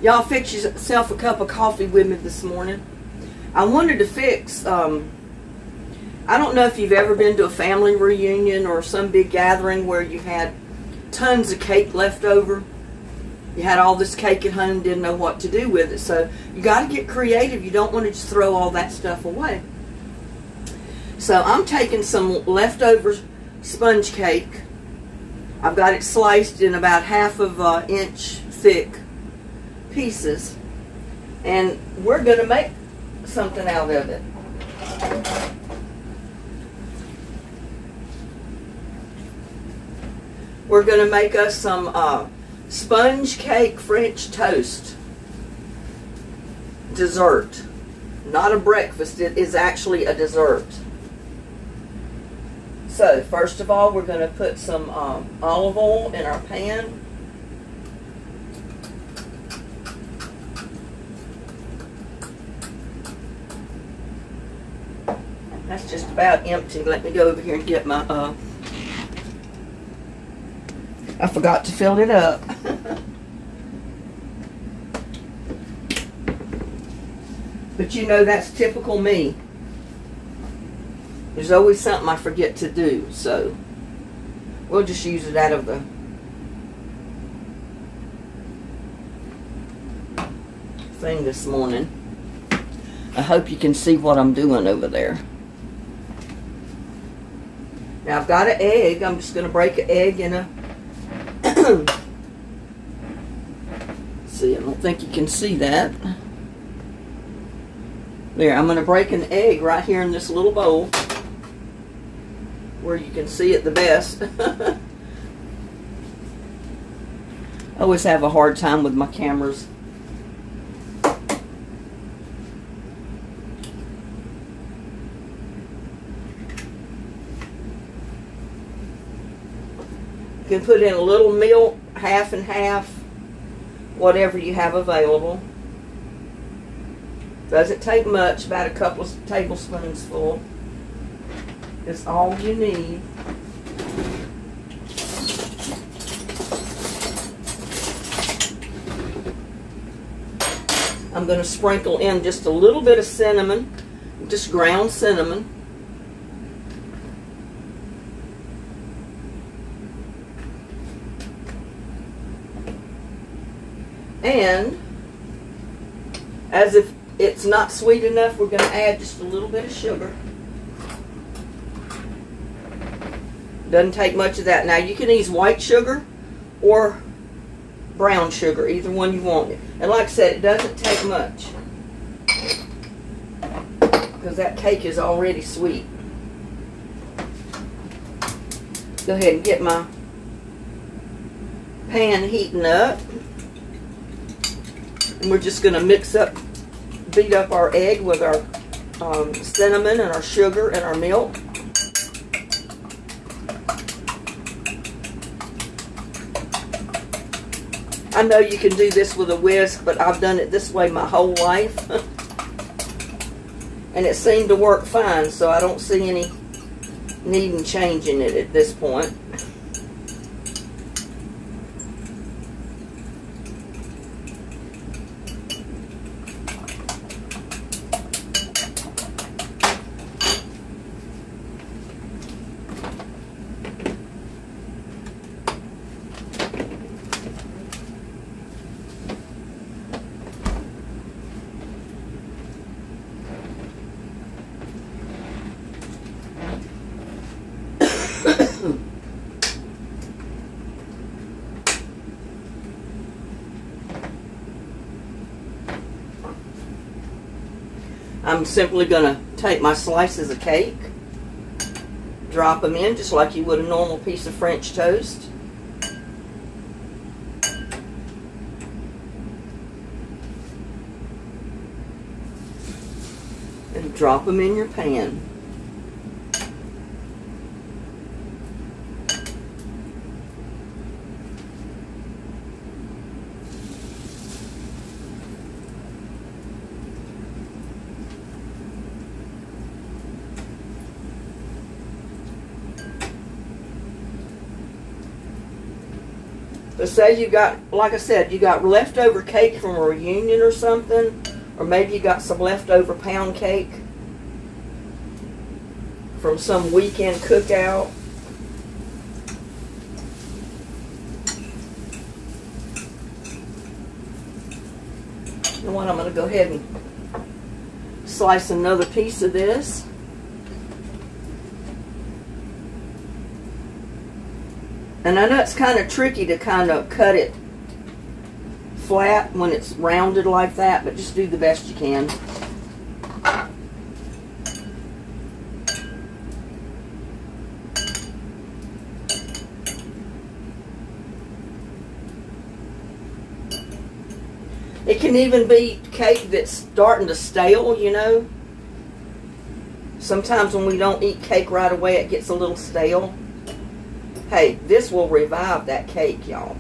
Y'all fix yourself a cup of coffee with me this morning. I wanted to fix, I don't know if you've ever been to a family reunion or some big gathering where you had tons of cake left over. You had all this cake at home, didn't know what to do with it. So you got to get creative. You don't want to just throw all that stuff away. So I'm taking some leftover sponge cake. I've got it sliced in about half of an inch thick pieces. And we're going to make something out of it. We're going to make us some sponge cake French toast dessert. Not a breakfast, it is actually a dessert. So first of all, we're going to put some olive oil in our pan. That's just about empty. Let me go over here and get my I forgot to fill it up. But you know, that's typical me. There's always something I forget to do, so we'll just use it out of the thing this morning. I hope you can see what I'm doing over there. Now I've got an egg. I'm just going to break an egg in a see, I don't think you can see that. There, I'm going to break an egg right here in this little bowl where you can see it the best. I always have a hard time with my cameras. You can put in a little milk, half and half, whatever you have available. Doesn't take much, about a couple of tablespoons full is all you need. I'm going to sprinkle in just a little bit of cinnamon, just ground cinnamon. And as if it's not sweet enough, we're going to add just a little bit of sugar. Doesn't take much of that. Now you can use white sugar or brown sugar, either one you want. And like I said, it doesn't take much because that cake is already sweet. Go ahead and get my pan heating up. And we're just going to beat up our egg with our cinnamon and our sugar and our milk. I know you can do this with a whisk, but I've done it this way my whole life. And it seemed to work fine, so I don't see any need in changing it at this point. I'm simply going to take my slices of cake, drop them in just like you would a normal piece of French toast. And drop them in your pan. But say you got, like I said, you got leftover cake from a reunion or something, or maybe you got some leftover pound cake from some weekend cookout. You know what, I'm going to go ahead and slice another piece of this. And I know it's kind of tricky to kind of cut it flat when it's rounded like that, but just do the best you can. It can even be cake that's starting to stale, you know. Sometimes when we don't eat cake right away, it gets a little stale. Hey, this will revive that cake, y'all.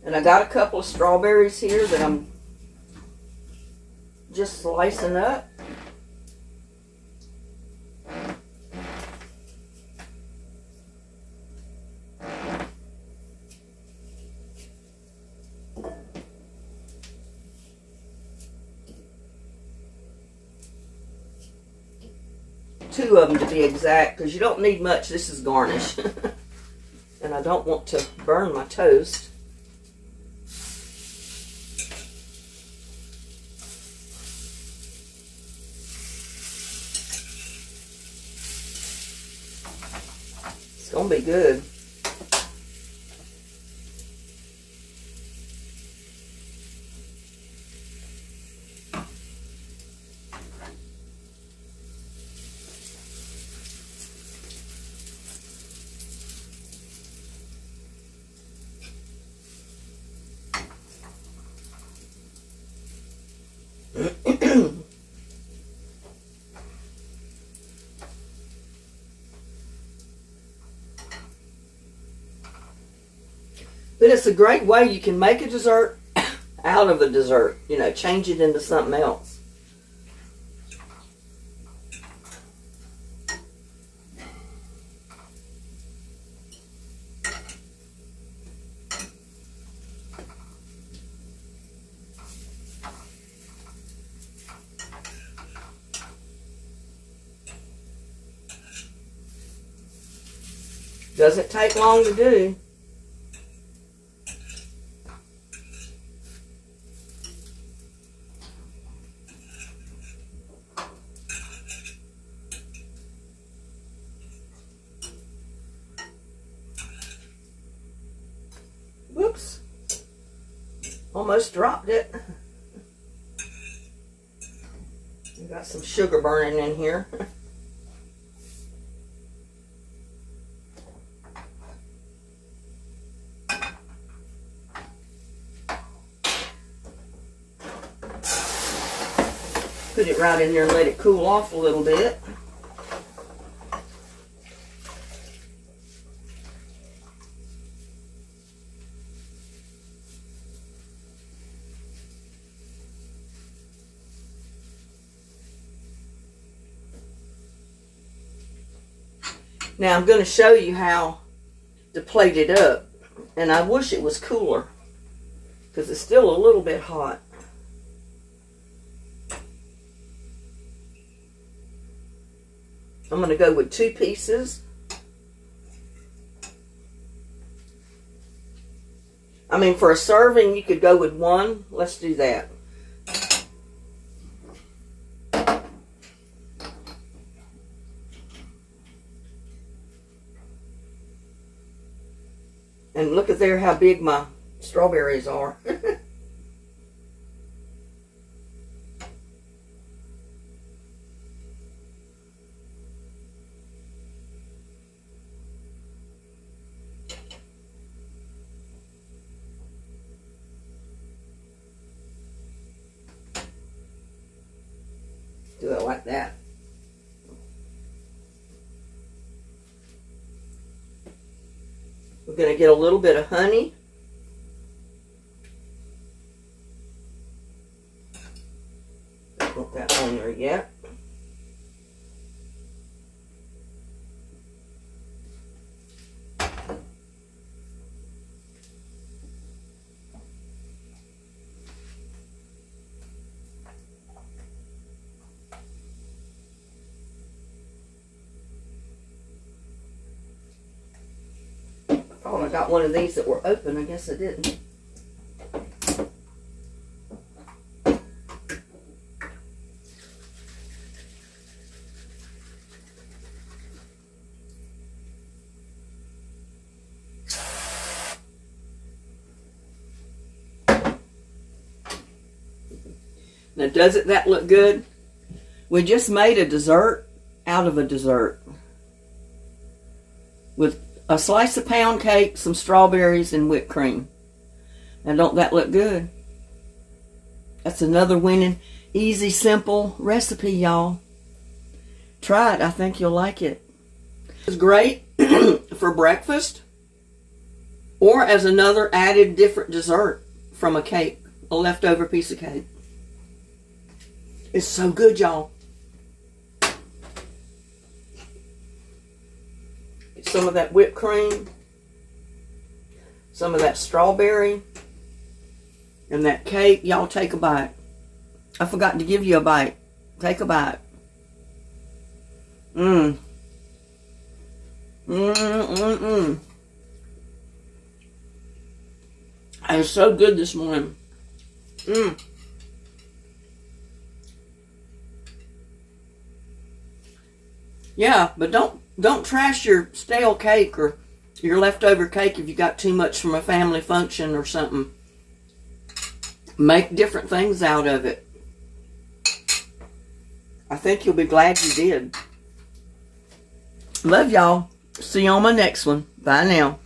And I got a couple of strawberries here that I'm just slicing up. Two of them to be exact, because you don't need much. This is garnish. And I don't want to burn my toast. It's gonna be good. But it's a great way you can make a dessert out of a dessert. You know, change it into something else. Doesn't take long to do. Whoops. Almost dropped it. We got some sugar burning in here. Put it right in there and let it cool off a little bit. Now I'm going to show you how to plate it up. And I wish it was cooler, because it's still a little bit hot. I'm going to go with 2 pieces. I mean, for a serving, you could go with 1. Let's do that. And look at there how big my strawberries are. Do it like that. We're going to get a little bit of honey. Don't want that on there yet. Oh, I got one of these that were open. I guess I didn't. Now, doesn't that look good? We just made a dessert out of a dessert with a slice of pound cake, some strawberries, and whipped cream. Now, don't that look good? That's another winning, easy, simple recipe, y'all. Try it. I think you'll like it. It's great for breakfast or as another added different dessert from a cake, a leftover piece of cake. It's so good, y'all. Some of that whipped cream, some of that strawberry, and that cake. Y'all take a bite. I forgot to give you a bite. Take a bite. Mmm. It's so good this morning. Yeah, but don't trash your stale cake or your leftover cake if you got too much from a family function or something. Make different things out of it. I think you'll be glad you did. Love y'all. See you on my next one. Bye now.